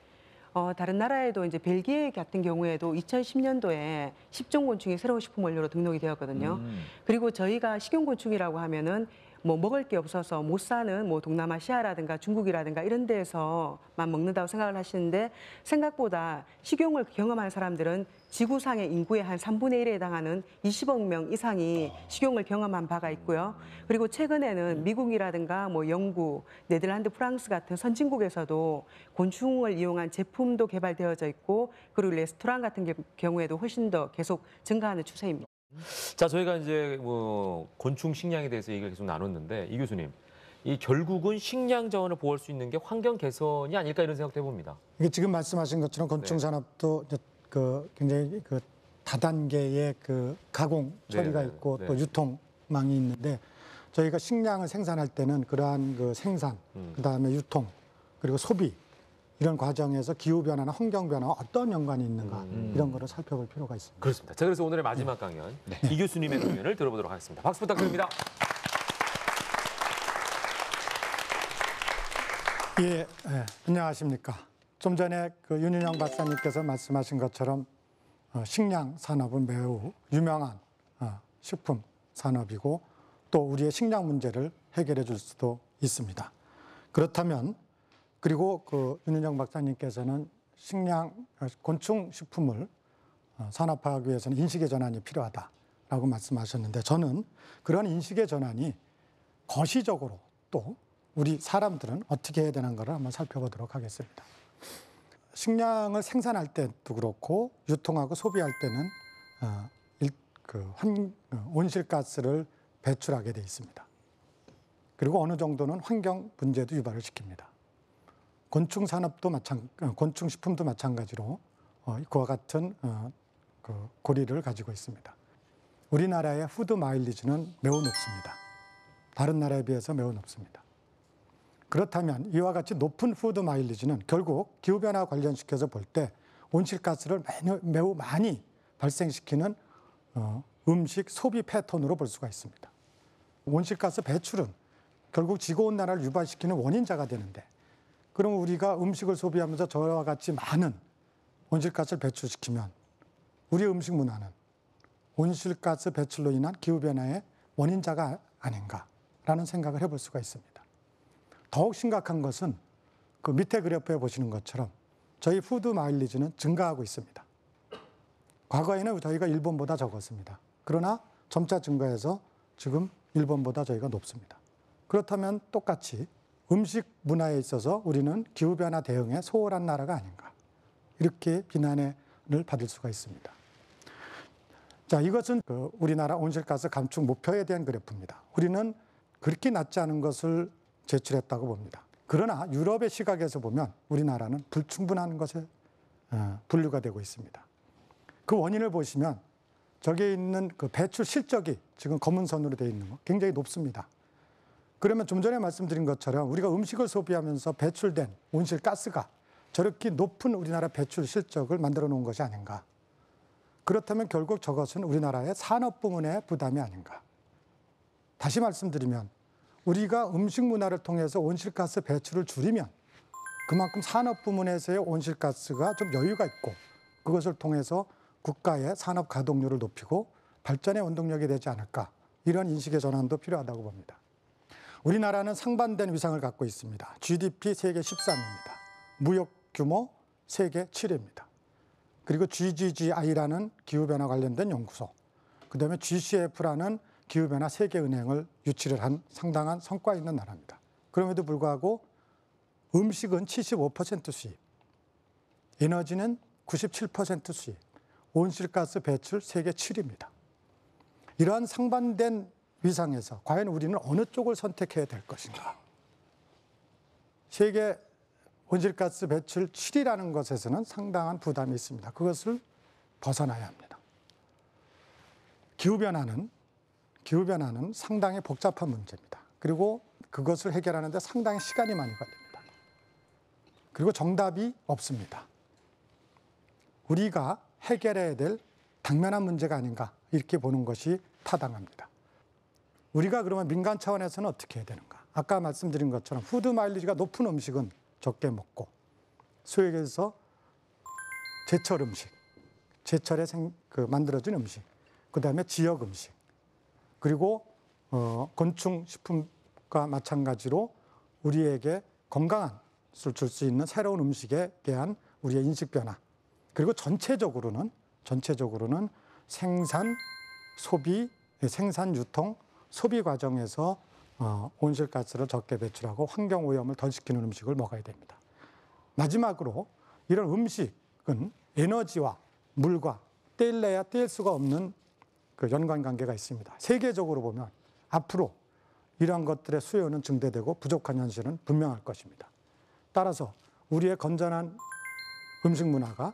다른 나라에도 이제 벨기에 같은 경우에도 2010년도에 10종 곤충이 새로운 식품 원료로 등록이 되었거든요. 그리고 저희가 식용곤충이라고 하면은 뭐 먹을 게 없어서 못 사는 뭐 동남아시아라든가 중국이라든가 이런 데에서만 먹는다고 생각을 하시는데 생각보다 식용을 경험한 사람들은 지구상의 인구의 한 3분의 1에 해당하는 20억 명 이상이 식용을 경험한 바가 있고요. 그리고 최근에는 미국이라든가 뭐 영국, 네덜란드, 프랑스 같은 선진국에서도 곤충을 이용한 제품도 개발되어져 있고 그리고 레스토랑 같은 경우에도 훨씬 더 계속 증가하는 추세입니다. 자, 저희가 이제 뭐 곤충 식량에 대해서 얘기를 계속 나눴는데 이 교수님, 이 결국은 식량 자원을 보호할 수 있는 게 환경 개선이 아닐까 이런 생각도 해봅니다. 이게 지금 말씀하신 것처럼 곤충 산업도 이제 그 굉장히 그 다단계의 그 가공 처리가 있고 또 유통망이 있는데 저희가 식량을 생산할 때는 그러한 그 생산, 그다음에 유통, 그리고 소비 이런 과정에서 기후변화나 환경변화와 어떤 연관이 있는가 이런 거를 살펴볼 필요가 있습니다. 그렇습니다. 자, 그래서 오늘의 마지막 강연 이 교수님의 강연을 들어보도록 하겠습니다. 박수 부탁드립니다. 예, 안녕하십니까. 좀 전에 그 윤윤영 박사님께서 말씀하신 것처럼 식량 산업은 매우 유명한 식품 산업이고 또 우리의 식량 문제를 해결해 줄 수도 있습니다. 그렇다면 그리고 그 윤윤영 박사님께서는 곤충 식품을 산업화하기 위해서는 인식의 전환이 필요하다라고 말씀하셨는데 저는 그런 인식의 전환이 거시적으로 또 우리 사람들은 어떻게 해야 되는가를 한번 살펴보도록 하겠습니다. 식량을 생산할 때도 그렇고 유통하고 소비할 때는 온실가스를 배출하게 돼 있습니다. 그리고 어느 정도는 환경 문제도 유발을 시킵니다. 곤충 식품도 마찬가지로 그와 같은 그 고리를 가지고 있습니다. 우리나라의 푸드 마일리지는 매우 높습니다. 다른 나라에 비해서 매우 높습니다. 그렇다면 이와 같이 높은 푸드 마일리지는 결국 기후변화 관련시켜서 볼 때 온실가스를 매우 많이 발생시키는 음식 소비 패턴으로 볼 수가 있습니다. 온실가스 배출은 결국 지구온난화를 유발시키는 원인자가 되는데 그럼 우리가 음식을 소비하면서 저와 같이 많은 온실가스를 배출시키면 우리 음식 문화는 온실가스 배출로 인한 기후변화의 원인자가 아닌가라는 생각을 해볼 수가 있습니다. 더욱 심각한 것은 그 밑에 그래프에 보시는 것처럼 저희 푸드 마일리지는 증가하고 있습니다. 과거에는 저희가 일본보다 적었습니다. 그러나 점차 증가해서 지금 일본보다 저희가 높습니다. 그렇다면 똑같이 음식 문화에 있어서 우리는 기후변화 대응에 소홀한 나라가 아닌가 이렇게 비난을 받을 수가 있습니다. 자, 이것은 그 우리나라 온실가스 감축 목표에 대한 그래프입니다. 우리는 그렇게 낮지 않은 것을 제출했다고 봅니다. 그러나 유럽의 시각에서 보면 우리나라는 불충분한 것에 분류가 되고 있습니다. 그 원인을 보시면 저기에 있는 그 배출 실적이 지금 검은 선으로 되어 있는 거 굉장히 높습니다. 그러면 좀 전에 말씀드린 것처럼 우리가 음식을 소비하면서 배출된 온실가스가 저렇게 높은 우리나라 배출 실적을 만들어 놓은 것이 아닌가. 그렇다면 결국 저것은 우리나라의 산업 부문의 부담이 아닌가. 다시 말씀드리면 우리가 음식 문화를 통해서 온실가스 배출을 줄이면 그만큼 산업 부문에서의 온실가스가 좀 여유가 있고 그것을 통해서 국가의 산업 가동률을 높이고 발전의 원동력이 되지 않을까. 이런 인식의 전환도 필요하다고 봅니다. 우리나라는 상반된 위상을 갖고 있습니다. GDP 세계 13위입니다. 무역 규모 세계 7위입니다. 그리고 GGGI라는 기후변화 관련된 연구소, 그다음에 GCF라는 기후변화 세계은행을 유치를 한 상당한 성과 있는 나라입니다. 그럼에도 불구하고 음식은 75% 수입, 에너지는 97% 수입, 온실가스 배출 세계 7위입니다. 이러한 상반된 위상에서 과연 우리는 어느 쪽을 선택해야 될 것인가? 세계 온실가스 배출 7위라는 것에서는 상당한 부담이 있습니다. 그것을 벗어나야 합니다. 기후변화는 상당히 복잡한 문제입니다. 그리고 그것을 해결하는 데 상당히 시간이 많이 걸립니다. 그리고 정답이 없습니다. 우리가 해결해야 될 당면한 문제가 아닌가 이렇게 보는 것이 타당합니다. 우리가 그러면 민간 차원에서는 어떻게 해야 되는가? 아까 말씀드린 것처럼 푸드 마일리지가 높은 음식은 적게 먹고 소위 얘기해서 제철 음식, 제철에 만들어진 음식, 그다음에 지역 음식, 그리고 곤충식품과 마찬가지로 우리에게 건강한 술 줄 수 있는 새로운 음식에 대한 우리의 인식 변화, 그리고 전체적으로는 생산, 소비, 생산, 유통, 소비 과정에서 온실가스를 적게 배출하고 환경오염을 덜 시키는 음식을 먹어야 됩니다. 마지막으로 이런 음식은 에너지와 물과 떼일래야 떼일 수가 없는 그 연관관계가 있습니다. 세계적으로 보면 앞으로 이러한 것들의 수요는 증대되고 부족한 현실은 분명할 것입니다. 따라서 우리의 건전한 음식 문화가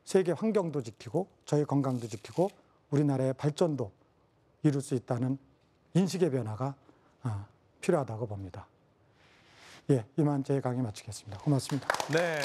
세계 환경도 지키고 저희 건강도 지키고 우리나라의 발전도 이룰 수 있다는 인식의 변화가 필요하다고 봅니다. 예, 이만 제 강의 마치겠습니다. 고맙습니다. 네.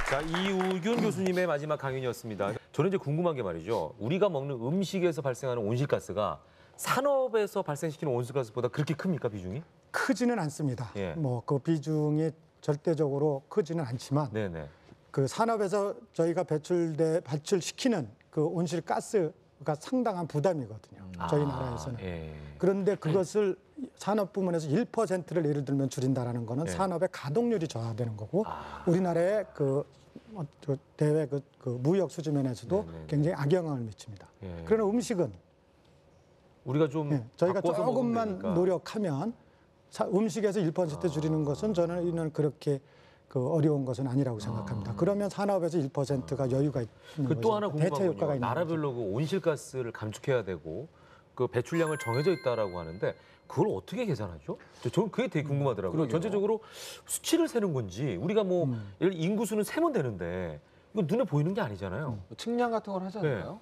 자, 이우균 교수님의 마지막 강연이었습니다. 저는 이제 궁금한 게 말이죠. 우리가 먹는 음식에서 발생하는 온실가스가 산업에서 발생시키는 온실가스보다 그렇게 큽니까, 비중이? 크지는 않습니다. 예. 그 비중이 절대적으로 크지는 않지만 네네. 그 산업에서 저희가 발출시키는 그 온실가스가 상당한 부담이거든요. 저희 나라에서는. 예. 그런데 그것을 산업 부문에서 1%를 예를 들면 줄인다라는 거는 산업의 가동률이 저하되는 거고 우리나라의 대외 무역 수지 면에서도 굉장히 악영향을 미칩니다. 그러나 음식은 우리가 좀 저희가 바꿔서 조금만 먹으면 되니까. 노력하면 음식에서 1% 줄이는 것은 저는 그렇게 어려운 것은 아니라고 생각합니다. 그러면 산업에서 1%가 여유가 있는 거죠. 또 하나 대체 궁금한 효과가 건요. 있는 나라별로 그 온실가스를 감축해야 되고 그 배출량을 정해져 있다라고 하는데 그걸 어떻게 계산하죠? 저는 그게 되게 궁금하더라고요. 전체적으로 수치를 세는 건지 우리가 뭐 예를 인구수는 세면 되는데 이거 눈에 보이는 게 아니잖아요. 측량 같은 걸 하지 않나요?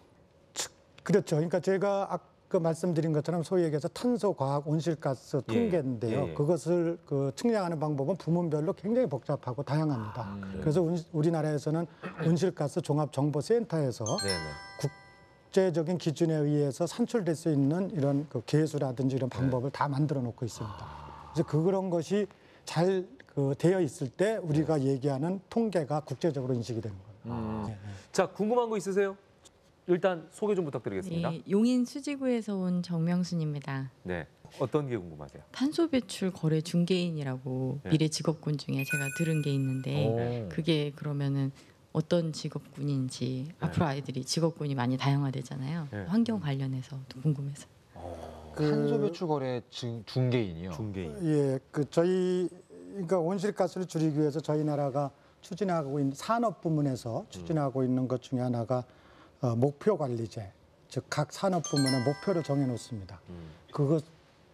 그렇죠. 그러니까 제가 아까 말씀드린 것처럼 소위 얘기해서 탄소, 과학, 온실가스 통계인데요. 그것을 측량하는 방법은 부문별로 굉장히 복잡하고 다양합니다. 그래서 우리나라에서는 온실가스 종합정보센터에서 국제적인 기준에 의해서 산출될 수 있는 이런 계수라든지 이런 방법을 다 만들어 놓고 있습니다. 그래서 그런 것이 잘 되어 있을 때 우리가 얘기하는 통계가 국제적으로 인식이 되는 거예요. 자, 궁금한 거 있으세요? 일단 소개 좀 부탁드리겠습니다. 예, 용인 수지구에서 온 정명순입니다. 네, 어떤 게 궁금하세요? 탄소 배출 거래 중개인이라고 미래 직업군 중에 제가 들은 게 있는데 그게 그러면은 어떤 직업군인지 앞으로 아이들이 직업군이 많이 다양화되잖아요. 환경 관련해서 또 궁금해서. 탄소 배출 거래 중개인이요. 중개인. 예, 그러니까 온실가스를 줄이기 위해서 저희 나라가 추진하고 있는 산업 부문에서 추진하고 있는 것 중에 하나가 목표 관리제, 즉 각 산업 부문의 목표를 정해놓습니다.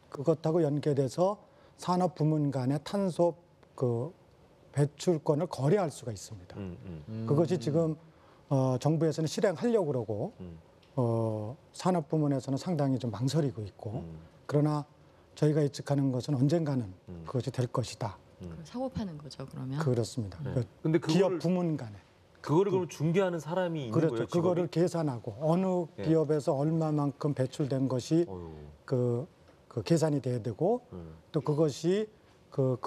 그것하고 연계돼서 산업 부문 간의 탄소 배출권을 거래할 수가 있습니다. 그것이 지금 정부에서는 실행하려고 그러고 산업 부문에서는 상당히 좀 망설이고 있고 그러나 저희가 예측하는 것은 언젠가는 그것이 될 것이다. 사고 파는 거죠, 그러면? 그렇습니다. 근데 기업 부문 간에 그거를 그럼 중개하는 사람이 있는 그렇죠. 거예요? 그거를 계산하고 어느 기업에서 얼마만큼 배출된 것이 그 계산이 돼야 되고 또 그것이 그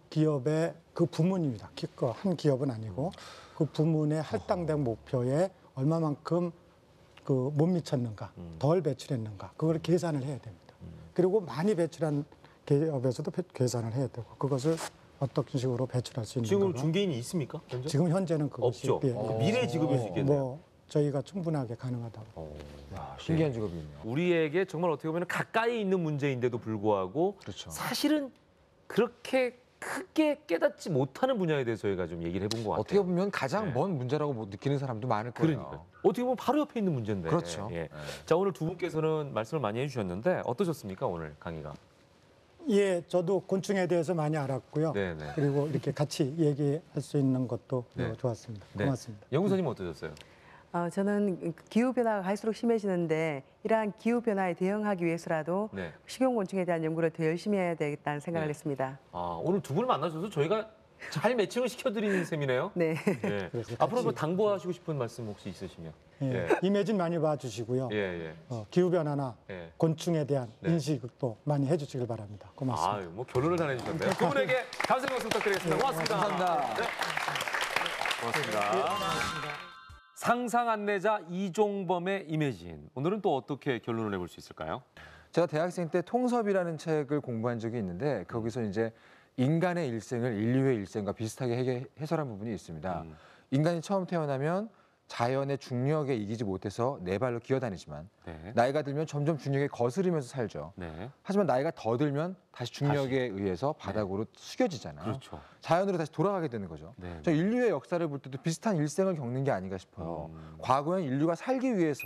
기업의 그 부문입니다. 한 기업은 아니고 그 부문의 할당된 목표에 얼마만큼 그 못 미쳤는가, 덜 배출했는가, 그걸 계산을 해야 됩니다. 그리고 많이 배출한 기업에서도 계산을 해야 되고 그것을 어떤 식으로 배출할 수 있는가. 지금 중개인이 있습니까? 현재? 지금 현재는 그것이 없죠. 미래 직업일 수 있겠네요. 저희가 충분하게 가능하다고. 신기한 직업이네요. 우리에게 정말 어떻게 보면 가까이 있는 문제인데도 불구하고 그렇죠. 사실은 그렇게 크게 깨닫지 못하는 분야에 대해서 저희가 좀 얘기를 해본 것 같아요. 어떻게 보면 가장 먼 문제라고 느끼는 사람도 많을 거예요. 그러니까 어떻게 보면 바로 옆에 있는 문제인데. 그렇죠. 예. 자, 오늘 두 분께서는 말씀을 많이 해주셨는데 어떠셨습니까, 오늘 강의가? 예, 저도 곤충에 대해서 많이 알았고요. 네네. 그리고 이렇게 같이 얘기할 수 있는 것도 네. 좋았습니다. 네. 고맙습니다. 연구소님 어떠셨어요? 저는 기후변화가 갈수록 심해지는데 이러한 기후변화에 대응하기 위해서라도 네. 식용곤충에 대한 연구를 더 열심히 해야 되겠다는 생각을 네. 했습니다. 오늘 두 분을 만나셔서 저희가 잘 매칭을 시켜드리는 셈이네요. 네. 네. 그래서 앞으로 뭐 같이- 당부하시고 싶은 말씀 혹시 있으시면. 예, 이매진 많이 봐주시고요. 예, 예. 기후변화나 예. 곤충에 대한 네. 인식도 많이 해주시길 바랍니다. 고맙습니다. 뭐 결론을 다 내주셨네요. 두 분에게 감사의 말씀 부탁드리겠습니다. 고맙습니다. 감사합니다. 네. 고맙습니다. 상상 안내자 이종범의 이매진. 오늘은 또 어떻게 결론을 내볼 수 있을까요? 제가 대학생 때 통섭이라는 책을 공부한 적이 있는데 거기서 이제 인간의 일생을 인류의 일생과 비슷하게 해설한 부분이 있습니다. 인간이 처음 태어나면 자연의 중력에 이기지 못해서 네 발로 기어다니지만 네. 나이가 들면 점점 중력에 거스르면서 살죠. 네. 하지만 나이가 더 들면 다시 중력에 의해서 바닥으로 숙여지잖아요. 그렇죠. 자연으로 다시 돌아가게 되는 거죠. 네. 저 인류의 역사를 볼 때도 비슷한 일생을 겪는 게 아닌가 싶어요. 과거엔 인류가 살기 위해서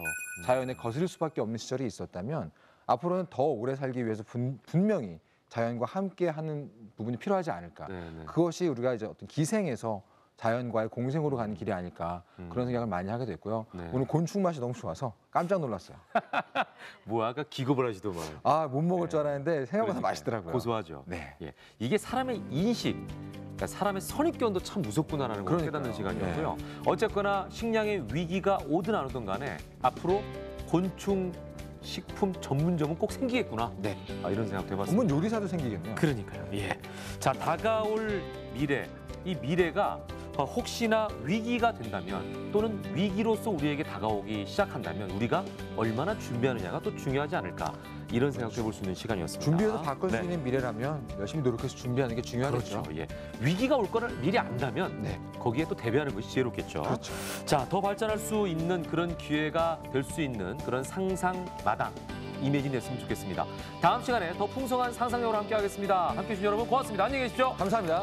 자연에 거스를 수밖에 없는 시절이 있었다면 앞으로는 더 오래 살기 위해서 분명히 자연과 함께 하는 부분이 필요하지 않을까. 네, 네. 그것이 우리가 이제 어떤 기생에서 자연과의 공생으로 가는 길이 아닐까 그런 생각을 많이 하게 됐고요. 네. 오늘 곤충 맛이 너무 좋아서 깜짝 놀랐어요. 뭐 아까 기겁을 하시더만. 못 먹을 줄 알았는데 생각보다 그러니까요. 맛있더라고요. 고소하죠. 네. 예. 이게 사람의 인식, 그러니까 사람의 선입견도 참 무섭구나라는 걸 깨닫는 시간이었고요. 어쨌거나 식량의 위기가 오든 안 오든 간에 앞으로 곤충 식품 전문점은 꼭 생기겠구나. 네. 이런 생각도 해봤습니다. 전문 요리사도 생기겠네요. 그러니까요. 예. 자, 다가올 미래. 이 미래가 혹시나 위기가 된다면 또는 위기로서 우리에게 다가오기 시작한다면 우리가 얼마나 준비하느냐가 또 중요하지 않을까. 이런 생각도 해볼 수 있는 시간이었습니다. 준비해서 바꿀 수 네. 있는 미래라면 열심히 노력해서 준비하는 게 중요하겠죠. 그렇죠. 예. 위기가 올 거를 미리 안다면 네. 거기에 또 대비하는 것이 지혜롭겠죠. 그렇죠. 자, 더 발전할 수 있는 그런 기회가 될 수 있는 그런 상상 마당 이매진 됐으면 좋겠습니다. 다음 시간에 더 풍성한 상상력으로 함께하겠습니다. 함께해 주신 여러분 고맙습니다. 안녕히 계십시오. 감사합니다.